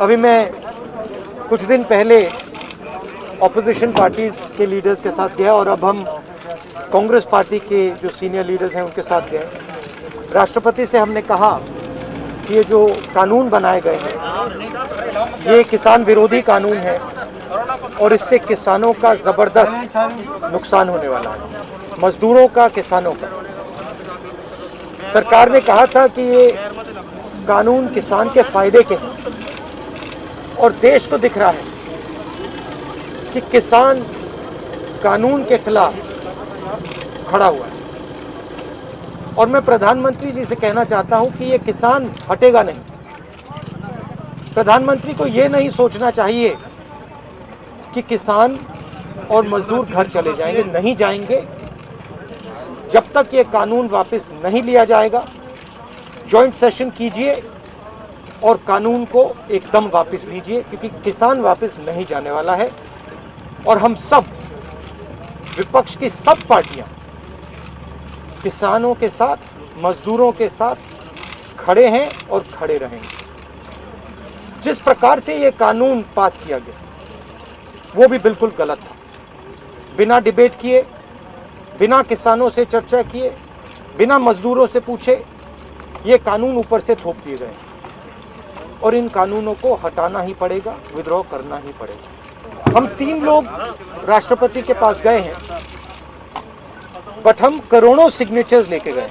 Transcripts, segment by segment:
अभी मैं कुछ दिन पहले ऑपोजिशन पार्टीज के लीडर्स के साथ गया और अब हम कांग्रेस पार्टी के जो सीनियर लीडर्स हैं उनके साथ गए। राष्ट्रपति से हमने कहा कि ये जो कानून बनाए गए हैं ये किसान विरोधी कानून है और इससे किसानों का ज़बरदस्त नुकसान होने वाला है, मजदूरों का, किसानों का। सरकार ने कहा था कि ये कानून किसान के फायदे के हैं और देश को दिख रहा है कि किसान कानून के खिलाफ खड़ा हुआ है। और मैं प्रधानमंत्री जी से कहना चाहता हूं कि ये किसान हटेगा नहीं। प्रधानमंत्री को ये नहीं सोचना चाहिए कि किसान और मजदूर घर चले जाएंगे, नहीं जाएंगे जब तक ये कानून वापस नहीं लिया जाएगा। जॉइंट सेशन कीजिए और कानून को एकदम वापस लीजिए, क्योंकि किसान वापस नहीं जाने वाला है। और हम सब, विपक्ष की सब पार्टियां किसानों के साथ, मजदूरों के साथ खड़े हैं और खड़े रहेंगे। जिस प्रकार से ये कानून पास किया गया वो भी बिल्कुल गलत था। बिना डिबेट किए, बिना किसानों से चर्चा किए, बिना मजदूरों से पूछे ये कानून ऊपर से थोप दिए गए और इन कानूनों को हटाना ही पड़ेगा, विद्रॉ करना ही पड़ेगा। हम 3 लोग राष्ट्रपति के पास गए हैं, बट हम करोड़ों सिग्नेचर्स लेके गए।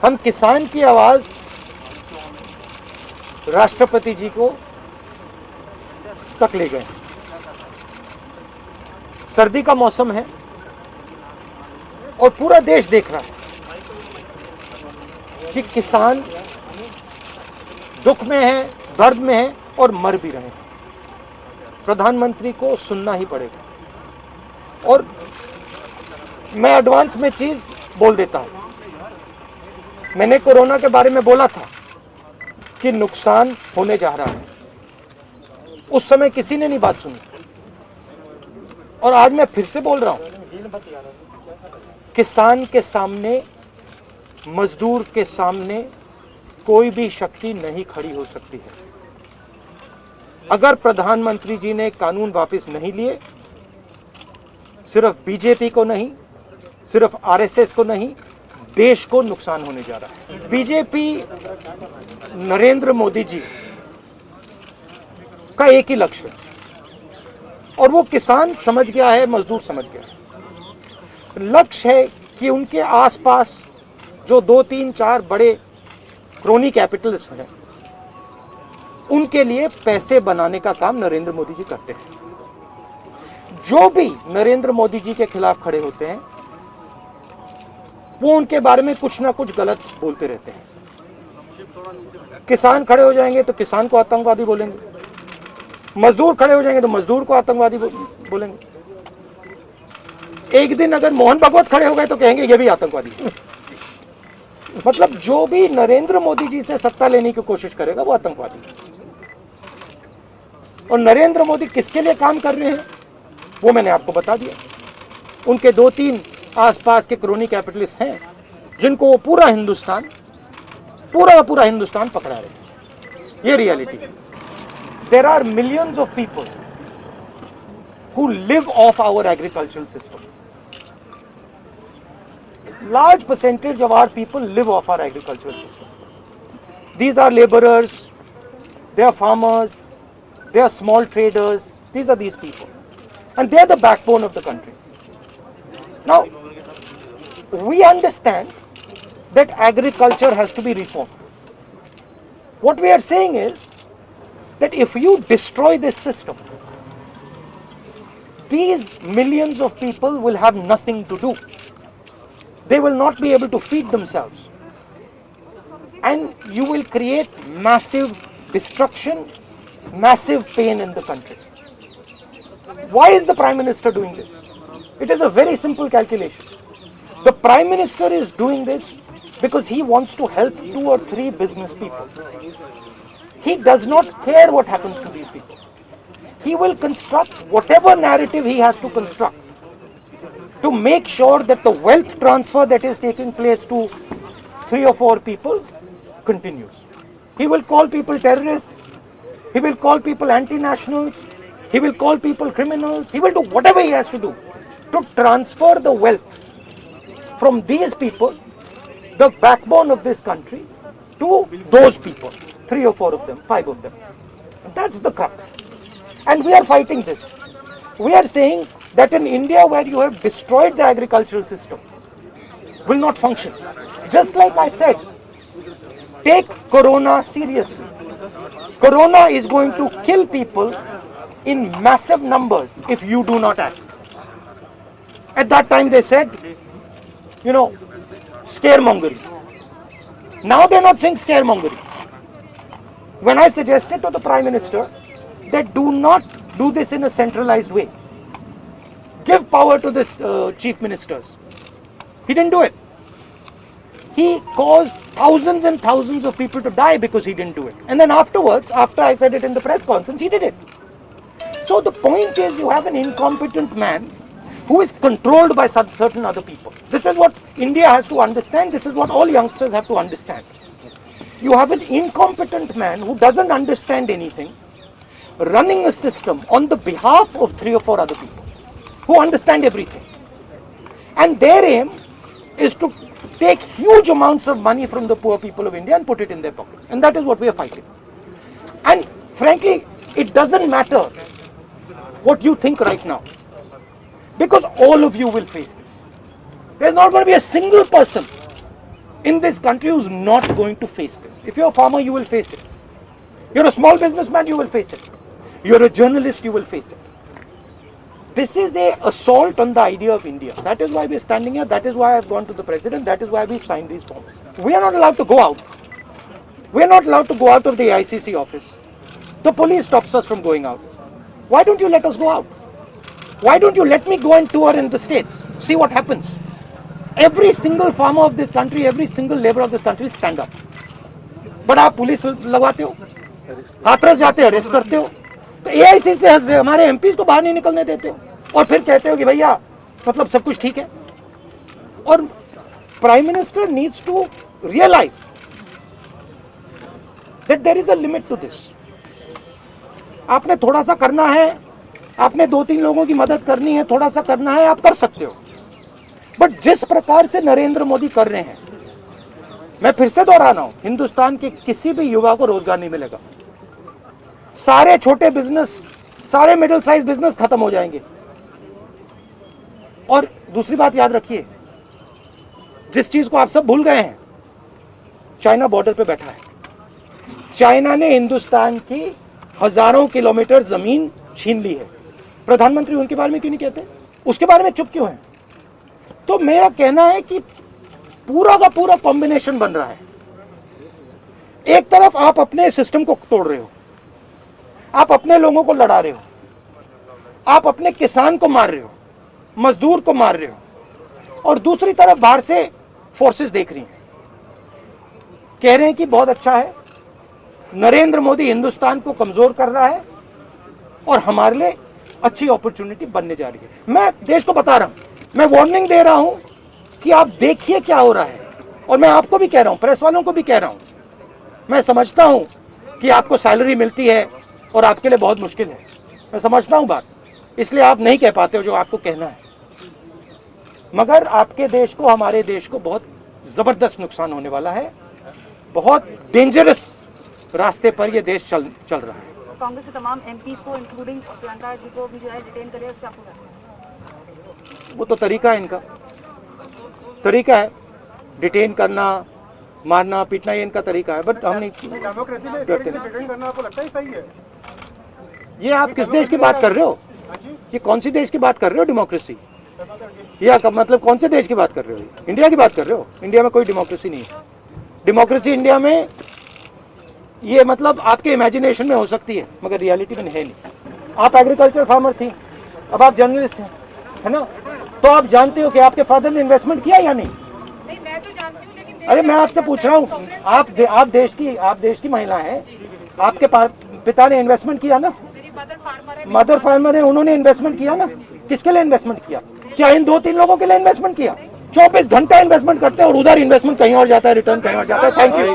हम किसान की आवाज राष्ट्रपति जी को तक ले गए। सर्दी का मौसम है और पूरा देश देख रहा है कि किसान दुख में है, दर्द में है और मर भी रहे हैं। प्रधानमंत्री को सुनना ही पड़ेगा। और मैं एडवांस में चीज बोल देता हूं, मैंने कोरोना के बारे में बोला था कि नुकसान होने जा रहा है। उस समय किसी ने नहीं बात सुनी और आज मैं फिर से बोल रहा हूं, किसान के सामने, मजदूर के सामने कोई भी शक्ति नहीं खड़ी हो सकती है। अगर प्रधानमंत्री जी ने कानून वापस नहीं लिए, सिर्फ बीजेपी को नहीं, सिर्फ आरएसएस को नहीं, देश को नुकसान होने जा रहा है। बीजेपी नरेंद्र मोदी जी का एक ही लक्ष्य है और वो किसान समझ गया है, मजदूर समझ गया है। लक्ष्य है कि उनके आसपास जो 2, 3, 4 बड़े क्रोनी कैपिटल्स हैं, उनके लिए पैसे बनाने का काम नरेंद्र मोदी जी करते हैं। जो भी नरेंद्र मोदी जी के खिलाफ खड़े होते हैं वो उनके बारे में कुछ ना कुछ गलत बोलते रहते हैं। किसान खड़े हो जाएंगे तो किसान को आतंकवादी बोलेंगे, मजदूर खड़े हो जाएंगे तो मजदूर को आतंकवादी बोलेंगे। एक दिन अगर मोहन भागवत खड़े हो गए तो कहेंगे ये भी आतंकवादी। मतलब जो भी नरेंद्र मोदी जी से सत्ता लेने की कोशिश करेगा वो आतंकवादी। और नरेंद्र मोदी किसके लिए काम कर रहे हैं वो मैंने आपको बता दिया। उनके 2-3 आसपास के क्रोनी कैपिटलिस्ट हैं जिनको वो पूरा हिंदुस्तान पकड़ा रहे हैं। ये रियलिटी है। There are millions of people who live off our agricultural system. Large percentage of our people live off our agricultural system. These are laborers, they are farmers, they are small traders. These are these people, and they are the backbone of the country. Now, we understand that agriculture has to be reformed. What we are saying is that if you destroy this system, these millions of people will have nothing to do. They will not be able to feed themselves, and you will create massive destruction, massive pain in the country. Why is the Prime Minister doing this? It is a very simple calculation. The Prime Minister is doing this because he wants to help 2 or 3 business people. He does not care what happens to these people. He will construct whatever narrative he has to construct to make sure that the wealth transfer that is taking place to 3 or 4 people continues. He will call people terrorists. he will call people anti-nationals, he will call people criminals, he will do whatever he has to do to transfer the wealth from these people, the backbone of this country, to those people, 3 or 4 of them, 5 of them. That's the crux. And we are fighting this. We are saying that in India, where you have destroyed the agricultural system, will not function. Just like I said, take Corona seriously. Corona is going to kill people in massive numbers if you do not act. At that time they said, scaremongering. Now they're not saying scaremongering. When I suggested to the Prime Minister that do not do this in a centralized way, give power to the chief ministers, he didn't do it. He caused thousands and thousands of people to die because he didn't do it. And then afterwards, after I said it in the press conference, he did it. So the point is, you have an incompetent man who is controlled by certain other people. This is what India has to understand. This is what all youngsters have to understand. You have an incompetent man who doesn't understand anything, running a system on the behalf of 3 or 4 other people who understand everything. And their aim is to take huge amounts of money from the poor people of India and put it in their pockets. And that is what we are fighting. And frankly, it doesn't matter what you think right now, because all of you will face this. There's not going to be a single person in this country who's not going to face this. If you're a farmer, you will face it. You're a small businessman, you will face it. You're a journalist, you will face it. This is an assault on the idea of India. That is why we're standing here. That is why I've gone to the president. That is why we've signed these forms. We are not allowed to go out. We are not allowed to go out of the ICC office. The police stops us from going out. Why don't you let us go out? Why don't you let me go and tour in the states? See what happens. Every single farmer of this country, every single labor of this country will stand up. But आप police लगवाते हो, हाथरस जाते हो, arrest करते हो, तो AIC से हमारे MPs को बाहर नहीं निकलने देते हो, और फिर कहते हो कि भैया मतलब सब कुछ ठीक है. और prime minister needs to realise that there is a limit to this. आपने थोड़ा सा करना है, आपने 2-3 लोगों की मदद करनी है, थोड़ा सा करना है, आप कर सकते हो. बट जिस प्रकार से नरेंद्र मोदी कर रहे हैं, मैं फिर से दोहरा रहा हूं, हिंदुस्तान के किसी भी युवा को रोजगार नहीं मिलेगा. सारे छोटे बिजनेस, सारे मिडिल साइज बिजनेस खत्म हो जाएंगे. और दूसरी बात याद रखिए, जिस चीज को आप सब भूल गए हैं, चाइना बॉर्डर पे बैठा है. चाइना ने हिंदुस्तान की हजारों किलोमीटर जमीन छीन ली है. प्रधानमंत्री उनके बारे में क्यों नहीं कहते? उसके बारे में चुप क्यों है? तो मेरा कहना है कि पूरा का पूरा कॉम्बिनेशन बन रहा है. एक तरफ आप अपने सिस्टम को तोड़ रहे हो, आप अपने लोगों को लड़ा रहे हो, आप अपने किसान को मार रहे हो, मजदूर को मार रहे हो, और दूसरी तरफ बाहर से फोर्सेस देख रही हैं, कह रहे हैं कि बहुत अच्छा है, नरेंद्र मोदी हिंदुस्तान को कमजोर कर रहा है और हमारे लिए अच्छी अपॉर्चुनिटी बनने जा रही है. मैं देश को बता रहा हूं, मैं वार्निंग दे रहा हूं कि आप देखिए क्या हो रहा है. और मैं आपको भी कह रहा हूं, प्रेस वालों को भी कह रहा हूं, मैं समझता हूं कि आपको सैलरी मिलती है और आपके लिए बहुत मुश्किल है. मैं समझता हूं बात, इसलिए आप नहीं कह पाते हो जो आपको कहना है. मगर आपके देश को, हमारे देश को बहुत जबरदस्त नुकसान होने वाला है. बहुत डेंजरस रास्ते पर यह देश चल रहा है. कांग्रेस के तमाम एमपीज को इंक्लूडिंग प्रियंका जी को भी जो है डिटेन करे, उसका आपको वो तो तरीका है, इनका तरीका है डिटेन करना, मारना पीटना, ये इनका तरीका है. बट हम नहीं करते. करना आपको लगता है सही है? ये आप किस देश की बात कर रहे हो? ये कौन सी देश की बात कर रहे हो? डेमोक्रेसी या मतलब कौन से देश की बात कर रहे हो? इंडिया की बात कर रहे हो? इंडिया में कोई डेमोक्रेसी नहीं है. डेमोक्रेसी इंडिया में ये मतलब आपके इमेजिनेशन में हो सकती है, मगर रियलिटी में है नहीं. आप एग्रीकल्चर फार्मर थी, अब आप जर्नलिस्ट हैं, है ना? तो आप जानते हो कि आपके फादर ने इन्वेस्टमेंट किया या नहीं? नहीं, मैं तो जानती हूं, लेकिन अरे मैं आपसे पूछ रहा हूँ, आप देश की महिला हैं, आपके पिता ने इन्वेस्टमेंट किया ना? मेरी मदर फार्मर है, उन्होंने इन्वेस्टमेंट किया ना? किसके लिए इन्वेस्टमेंट किया? क्या इन 2-3 लोगों के लिए इन्वेस्टमेंट किया? 24 घंटा इन्वेस्टमेंट करते हैं और उधर इन्वेस्टमेंट कहीं और जाता है, रिटर्न कहीं और जाता है. Thank you.